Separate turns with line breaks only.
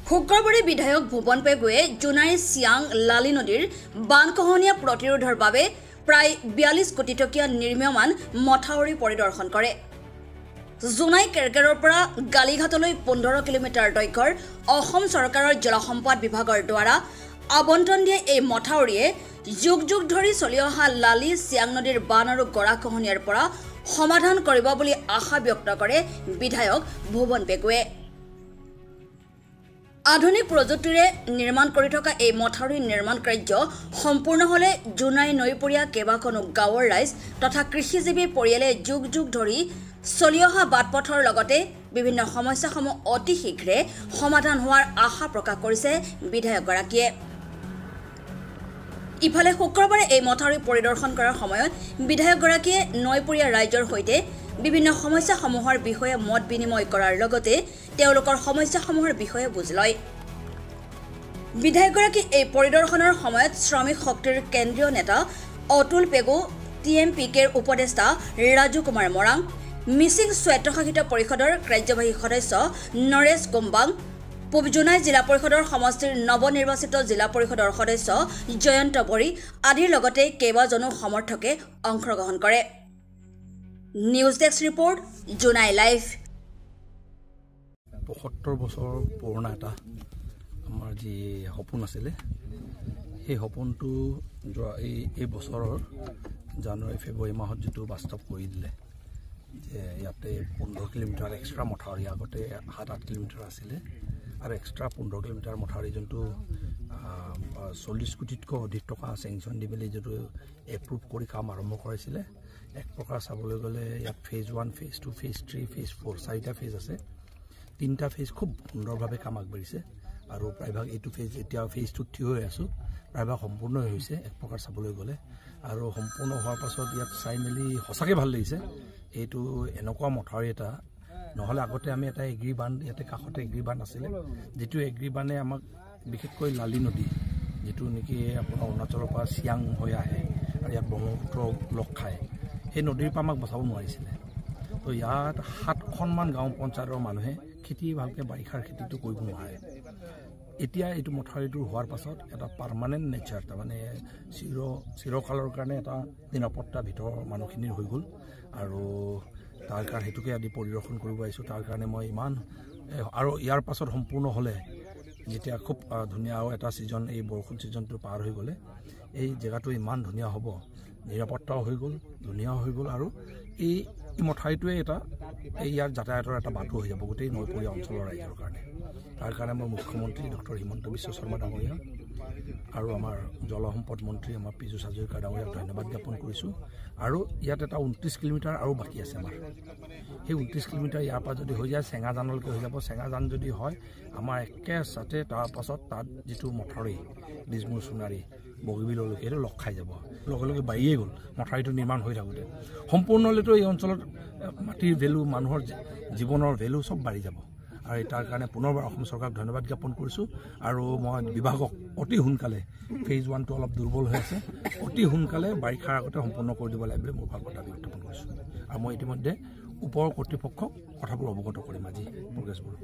শুক্ৰবাৰে বিধায়ক ভুৱন পেগুৱে জোনাই চিয়াং লালি নদীৰ বানকহনীয়া প্ৰতিৰোধৰ বাবে প্ৰায় 42 কোটি টকীয়া নিৰ্মীয়মান মথাউৰি পৰিদৰ্শন কৰে। জোনাই কেৰকেৰৰ পৰা গালিঘাটলৈ 15 কিলোমিটাৰ দৈৰ্ঘ্যৰ অসম চৰকাৰৰ জলসম্পদ বিভাগৰ দ্বাৰা আবণ্টন দিয়া এই মথাউৰিয়ে যুগ যুগ ধৰি চলি অহা লালি চিয়াং নদীৰ বান আৰু গৰাখহনীয়াৰ পৰা সমাধান কৰিব বুলি আশা ব্যক্ত কৰে বিধায়ক ভুৱন পেগুৱে। আধুনিক প্ৰযুক্তিৰে নিৰ্মাণ কৰি থকা এই মথাউৰি নিৰ্মাণ কাৰ্য সম্পূৰ্ণ হলে জোনাই নৈপৰীয়া কেইবাখনো গাঁৱৰ ৰাইজ তথা কৃষিজীৱী পৰিয়ালে যুগ যুগ ধৰি চলি অহা বাটপথৰ লগতে বিভিন্ন সমস্যাসমূহ অতি শীঘ্ৰে সমাধান হোৱাৰ আশা প্ৰকাশ কৰিছে বিধায়কগৰাকীয়ে। ইফালে শুক্ৰবাৰে এই মথাউৰি পৰিদৰ্শন কৰাৰ সময়ত বিধায়কগৰাকীয়ে নৈপৰীয়া ৰাইজৰ সৈতে বিভিন্ন সমস্যাসমূহৰ বিষয়ে মত বিনিময় কৰাৰ লগতে তেওঁলোকৰ সমস্যাসমূহৰ বিষয়ে বুজ লয়। বিধায়কগৰাকী এই পৰিদৰ্শনৰ সময়ত শ্ৰমিক শক্তিৰ কেন্দ্ৰীয় নেতা অতুল পেগু, TMPKৰ উপদেষ্টা ৰাজু কুমাৰ মৰাং, মিচিং স্বায়ত্তশাসিত পৰিষদৰ কাৰ্যবাহী সদস্য নৰেশ কুম্বাং, পূব জোনাই জিলা পৰিষদৰ সমষ্টিৰ নৱনিৰ্বাচিত জিলা পৰিষদৰ সদস্য জয়ন্ত বৰী আদিৰ লগতে কেইবাজনো সমৰ্থকে অংশগ্ৰহণ কৰে। News desk report, Jonai live.
৭৫ বছৰ পুৰণা এটা আমাৰ যি সপোন আছিলে, সেই সপোনটো এই বছৰৰ জানুৱাৰী ফেব্ৰুৱাৰী মাহত যিটো বাস্তৱ কৰি দিলে যে ইয়াতে 15 কিলোমিটাৰ এক্সট্ৰা মথাউৰি, আগতে 7-8 কিলোমিটাৰ আছিলে আৰু এক্সট্ৰা 15 কিলোমিটাৰ মথাউৰি যোনটো 40 কোটিতকৈ অধিক টকা চেংচন দি পেলাই যিটো এপ্ৰুভ কৰি কাম আৰম্ভ কৰাইছিলে। এক প্ৰকাৰ চাবলৈ গ'লে ইয়াত ফেজ 1, ফেজ 2, ফেজ 3, ফেজ 4 4টা ফেজ আছে। 3টা ফেজ খুব সুন্দৰভাৱে কাম আগবাঢ়িছে আৰু প্ৰায়ভাগ এইটো ফেজ এতিয়া ফেজ 2ত থিয় হৈ আছোঁ, প্ৰায়ভাগ সম্পূৰ্ণ হৈছে এক প্ৰকাৰ চাবলৈ গ'লে। আৰু সম্পূৰ্ণ হোৱাৰ পাছত ইয়াত চাই মেলি সঁচাকৈ ভাল লাগিছে। এইটো এনেকুৱা মথাউৰি এটা নহ'লে আগতে আমি এটা এগ্ৰিবান ইয়াতে কাষতে এগ্ৰিবান আছিলে, যিটো এগ্ৰিবানে আমাক বিশেষকৈ লালি নদী যিটো নেকি আপোনাৰ অৰুণাচলৰ পৰা চিয়াং হৈ আহে আৰু ইয়াত ব্ৰহ্মপুত্ৰ লগ খায়, সেই নদীৰ পৰা আমাক বচাব নোৱাৰিছিলে। তো ইয়াত 7খনমান গাঁও পঞ্চায়তৰ মানুহে খেতি ভালকৈ বাৰিষাৰ খেতিটো কৰিব নোৱাৰে। এতিয়া এইটো মথাউৰিটো হোৱাৰ পাছত এটা পাৰ্মানেণ্ট নেচাৰ, তাৰমানে চিৰকালৰ কাৰণে এটা নিৰাপত্তা ভিতৰৰ মানুহখিনিৰ হৈ গ'ল আৰু তাৰ কাৰণে সেইটোকে আদি পৰিদৰ্শন কৰিব আহিছোঁ। তাৰ কাৰণে মই ইমান আৰু ইয়াৰ পাছত সম্পূৰ্ণ হ'লে যেতিয়া খুব ধুনীয়া আৰু এটা ছিজন, এই বৰষুণ ছিজনটো পাৰ হৈ গ'লে এই জেগাটো ইমান ধুনীয়া হ'ব, নিৰাপত্তাও হৈ গ'ল, ধুনীয়া হৈ গ'ল আৰু এই মথাউৰিটোৱে এটা ইয়াৰ যাতায়াতৰ এটা বাটু হৈ যাব গোটেই নৈপৰীয়া অঞ্চলৰ ৰাইজৰ কাৰণে। তাৰ কাৰণে মই মুখ্যমন্ত্ৰী ডক্টৰ হিমন্ত বিশ্ব শৰ্মা ডাঙৰীয়া আৰু আমাৰ জলসম্পদ মন্ত্ৰী আমাৰ পীযুষ হাজৰিকা ডাঙৰীয়াক ধন্যবাদ জ্ঞাপন কৰিছোঁ। আৰু ইয়াত এটা 29 কিলোমিটাৰ আৰু বাকী আছে আমাৰ। সেই 29 কিলোমিটাৰ ইয়াৰ পৰা যদি হৈ যায় চেঙাজানলৈকে হৈ যাব। চেঙাজান যদি হয় আমাৰ একেচাতে তাৰ পাছত তাত যিটো মথাউৰি ডিজমুৰ সোণাৰী বগীবিললৈকে সেইটো লগ খাই যাব, লগে লগে বাঢ়িয়ে গ'ল মথাউৰিটো নিৰ্মাণ হৈ থাকোঁতে। সম্পূৰ্ণ হ'লেতো এই অঞ্চলত মাটিৰ ভেলু, মানুহৰ জীৱনৰ ভেলু চব বাঢ়ি যাব। আৰু তাৰ কাৰণে পুনৰবাৰ অসম চৰকাৰক ধন্যবাদ জ্ঞাপন কৰিছোঁ। আৰু মই বিভাগক অতি সোনকালে ফেজ 1টো অলপ দুৰ্বল হৈ আছে, অতি সোনকালে বাৰিষাৰ আগতে সম্পূৰ্ণ কৰি দিব লাগে বুলি মোৰ ভাল কথা উত্থাপন কৰিছোঁ। আৰু মই ইতিমধ্যে ওপৰৰ কৰ্তৃপক্ষক কথাবোৰ অৱগত কৰিম আজি। প্ৰগ্ৰেছ কৰোঁ।